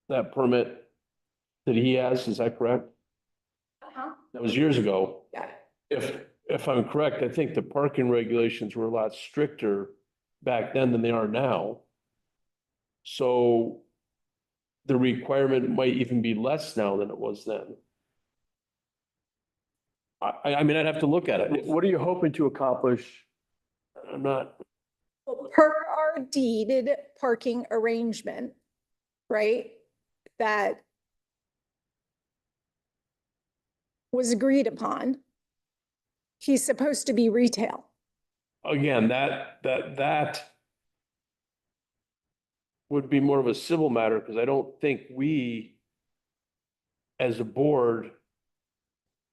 that permit that he has, is that correct? That was years ago. Yeah. If I'm correct, I think the parking regulations were a lot stricter back then than they are now. So the requirement might even be less now than it was then. I mean, I'd have to look at it. What are you hoping to accomplish? I'm not, Per our deeded parking arrangement, right? That was agreed upon. He's supposed to be retail. again, that would be more of a civil matter, because I don't think we, as a board,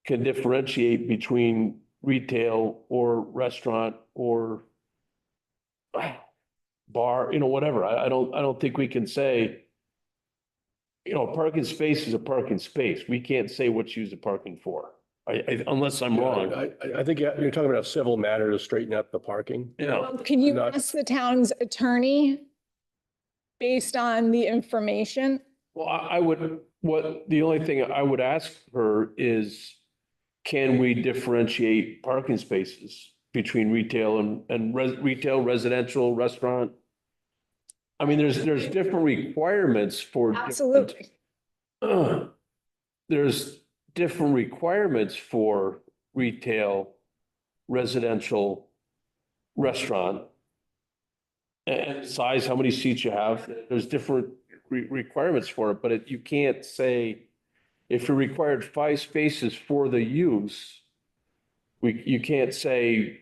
can differentiate between retail or restaurant or bar, whatever. I don't think we can say, a parking space is a parking space. We can't say what's used the parking for. Unless I'm wrong. I think you're talking about a civil matter to straighten up the parking. Yeah. Can you Not- ask the town's attorney based on the information? Well, the only thing I would ask her is, can we differentiate parking spaces between retail and retail, residential, restaurant? I mean, there's different requirements for. Absolutely. There's different requirements for retail, residential, restaurant. And size, how many seats you have, there's different requirements for it, but you can't say, if you're required 5 spaces for the use, you can't say,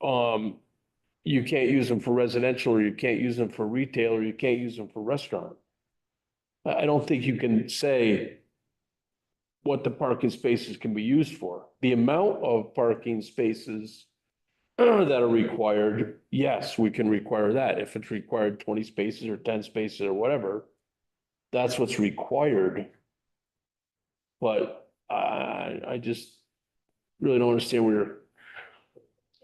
you can't use them for residential, or you can't use them for retail, or you can't use them for restaurant. I don't think you can say what the parking spaces can be used for. The amount of parking spaces that are required, yes, we can require that. If it's required 20 spaces or 10 spaces or whatever, that's what's required. But I just really don't understand where you're,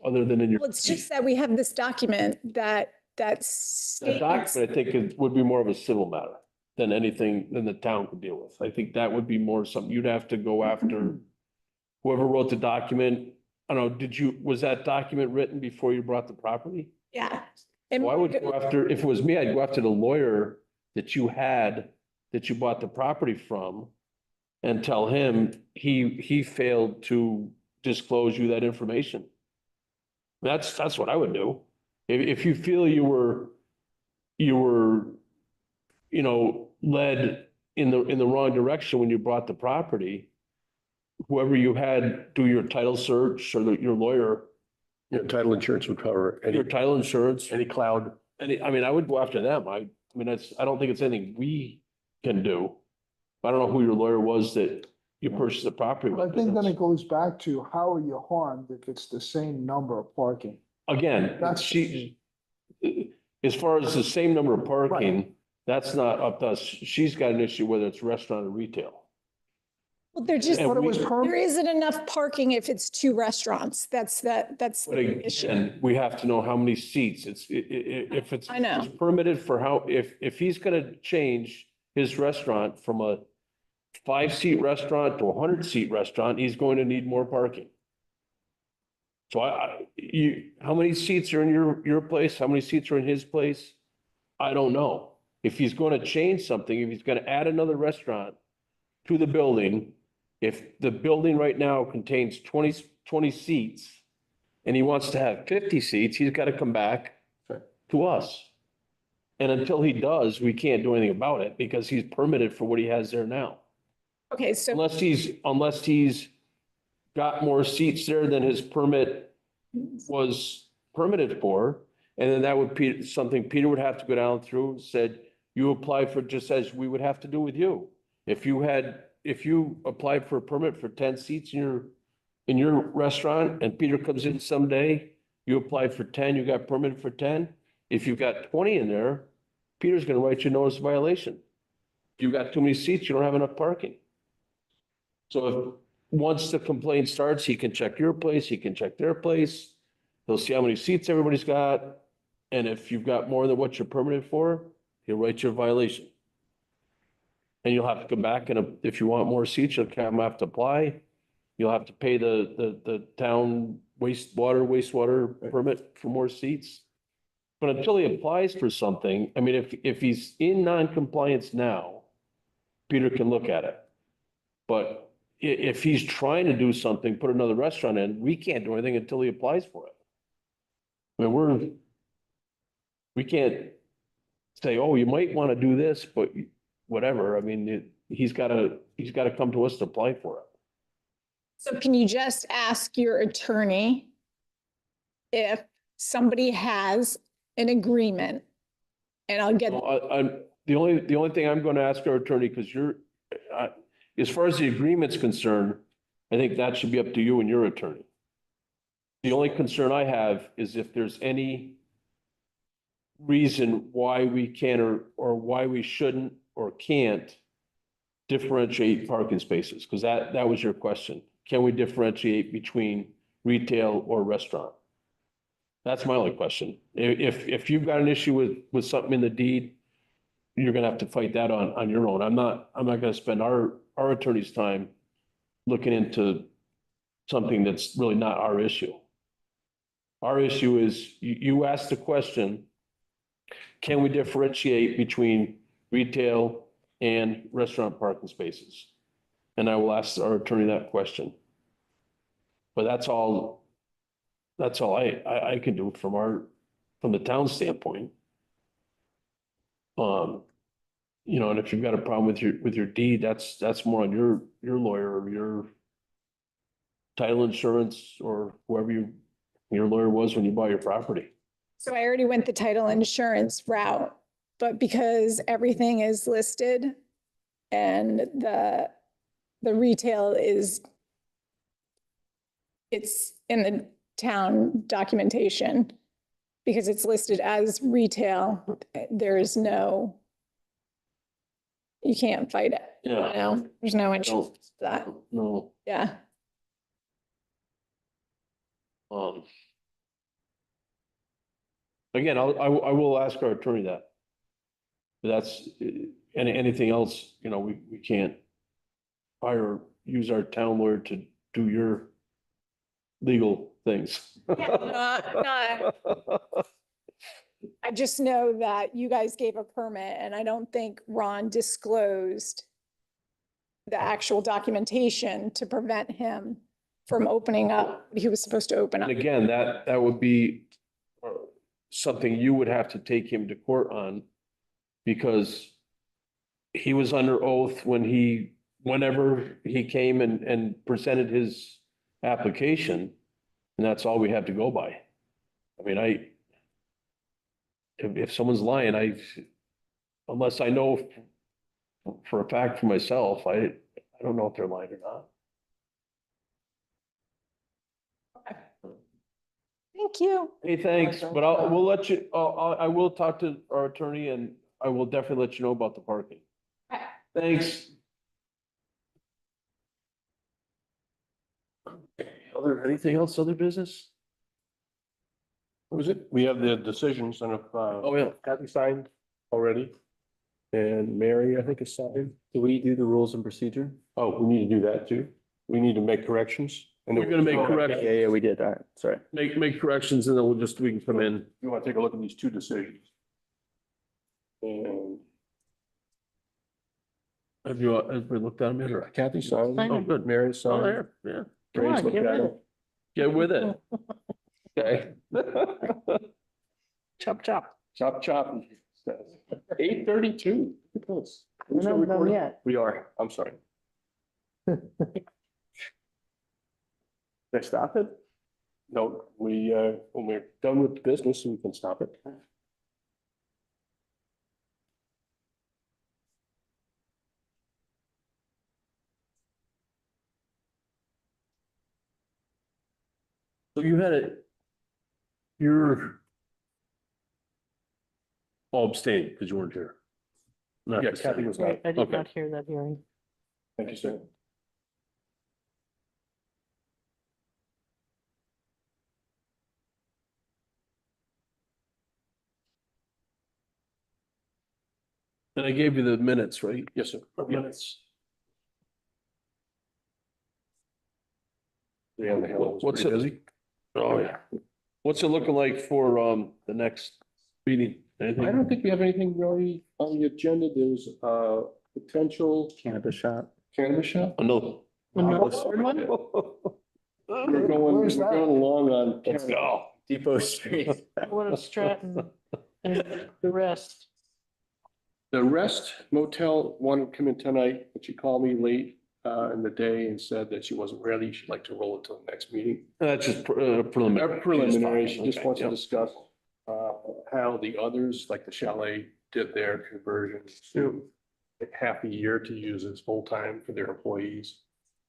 other than in your. Well, it's just that we have this document that That states. document, I think it would be more of a civil matter than anything than the town could deal with. I think that would be more something you'd have to go after whoever wrote the document. I don't know, was that document written before you brought the property? Yeah. And Well, I would go after, if it was me, I'd go after the lawyer that you bought the property from and tell him he failed to disclose you that information. That's what I would do. If you feel you were, led in the wrong direction when you bought the property, whoever you had do your title search, or your lawyer, Title insurance would cover your title insurance, any cloud. I would go after them. I don't think it's anything we can do. I don't know who your lawyer was that you purchased the property But I with. think then it goes back to how are you harmed if it's the same number of parking? Again, as far as the same number of parking, that's not up to us. She's got an issue whether it's restaurant or retail. Well, there just, And But it was there isn't enough parking if it's 2 restaurants. That's But the issue. again, we have to know how many seats. If it's. I know. it's permitted for if he's gonna change his restaurant from a 5-seat restaurant to a 100-seat restaurant, he's going to need more parking. So how many seats are in your place? How many seats are in his place? I don't know. If he's going to change something, if he's going to add another restaurant to the building, if the building right now contains 20 seats and he wants to have 50 seats, he's got to come back to us. And until he does, we can't do anything about it because he's permitted for what he has there now. Okay, so Unless he's got more seats there than his permit was permitted for. And then that would be something Peter would have to go down through and said, you apply for, just as we would have to do with you. If you applied for a permit for 10 seats in your restaurant and Peter comes in someday, you applied for 10, you got permitted for 10. If you've got 20 in there, Peter's gonna write you a notice of violation. you've got too many seats, you don't have enough parking. So if, once the complaint starts, he can check your place, he can check their place. He'll see how many seats everybody's got. And if you've got more than what you're permitted for, he'll write you a violation. And you'll have to come back and if you want more seats, you'll have to apply. You'll have to pay the town wastewater permit for more seats. But until he applies for something, I mean, if he's in non-compliance now, Peter can look at it. But if he's trying to do something, put another restaurant in, we can't do anything until he applies for it. I mean, we can't say, oh, you might want to do this, but whatever. I mean, he's gotta come to us to apply for it. So can you just ask your attorney if somebody has an agreement? And I'll get, The only thing I'm going to ask our attorney, because as far as the agreement's concerned, I think that should be up to you and your attorney. The only concern I have is if there's any reason why we can or why we shouldn't or can't differentiate parking spaces, because that was your question. Can we differentiate between retail or restaurant? That's my only question. If you've got an issue with something in the deed, you're gonna have to fight that on your own. I'm not gonna spend our attorney's time looking into something that's really not our issue. Our issue is, you asked the question, can we differentiate between retail and restaurant parking spaces? And I will ask our attorney that question. But that's all I can do from the town standpoint. You know, and if you've got a problem with your deed, that's more on your lawyer or your title insurance or whoever your lawyer was when you bought your property. so I already went the title insurance route, but because everything is listed and the retail it's in the town documentation, because it's listed as retail, you can't fight it. Yeah. No, there's no interest to that. No. Yeah. Again, I will ask our attorney that. But that's, anything else, you know, we can't use our town lawyer to do your legal things. I just know that you guys gave a permit and I don't think Ron disclosed the actual documentation to prevent him from opening up what he was supposed to open up. And again, that would be something you would have to take him to court on, because he was under oath whenever he came and presented his application, and that's all we have to go by. I mean, if someone's lying, unless I know for a fact for myself, I don't know if they're lying or not. Thank you. Hey, thanks, but we'll let you, I will talk to our attorney and I will definitely let you know about the parking. Thanks. Anything else, other business? What was it? We have the decisions and if, Oh, yeah. Kathy signed already. And Mary, I think, is signed. Do we do the rules and procedure? Oh, we need to do that too. We need to make corrections. And We're gonna make Yeah, corrections, yeah, we did. All right, sorry. make corrections and then we can come in. You want to take a look at these two decisions? And Have you looked at them yet or? Kathy signed. Oh, good. Mary Oh, signed. there, yeah. Ray's looked at it. Get with it. Okay. Chop, chop. Chop, chop. 8:32. We're not done yet. We are. I'm sorry. Did I stop it? No, when we're done with the business, we can stop it. So you're all abstaining because you weren't here. not Yeah, this Kathy time. was not. Right, I did Okay. not hear that hearing. Thank you, sir. And I gave you the minutes, right? Yes, sir. Minutes. Yeah, the hell, it was What's pretty it- busy. Oh, yeah. What's it looking like for, the next meeting? I Anything? don't think we have anything really on the agenda. There's a potential Cannabis shop. cannabis shop. Another. Another third one? Where's We're that? going along on. Let's go. Depot Street. What of Stratton and the rest? The rest motel wanted to come in tonight, but she called me late in the day and said that she wasn't ready. She'd like to roll it till the next meeting. That's just preliminary. They're preliminary. She just Okay, wants to yep. discuss how the others, like the chalet, did their conversion to half a year to use as full-time for their employees.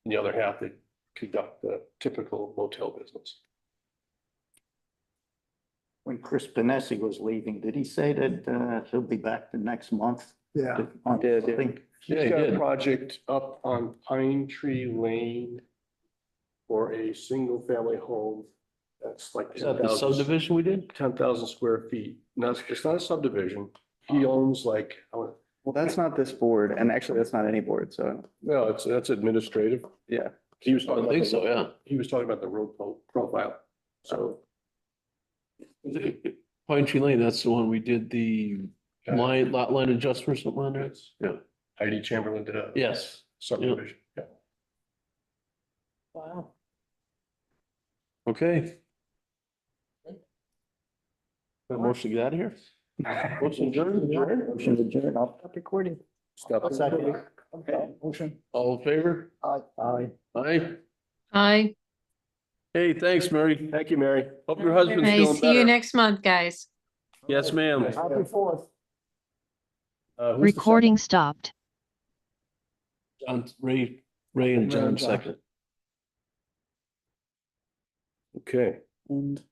And the other half, they conduct the typical motel business. When Chris Benessi was leaving, did he say that he'll be back the next month? Yeah. On Did, yeah. something? She's Yeah, he got a did. project up on Pine Tree Lane for a single family home. That's like Is that the subdivision we did? 10,000 square feet. No, it's not a subdivision. He owns like, Well, that's not this board, and actually, that's not any board, so, no, that's administrative. yeah. He was I talking about. think the- so, yeah. He was talking about the road profile. So Pine Tree Lane, that's the one we did the lot line adjustment or something on there? it's, Yeah. Heidi Chamberlain did a Yes. subdivision. Yeah. Wow. Okay. Got a motion to get out of here? Motion adjourned? Motion to adjourn. I'll- Stop recording. Stop. Second. Motion. All in favor? Aye. Aye. Hi. Hey, thanks, Mary. Thank you, Mary. Hope your husband's Hey, feeling see you better. next month, guys. Yes, ma'am. Happy Fourth. Who's the Recording stopped. John, Ray and John second. second? Okay. And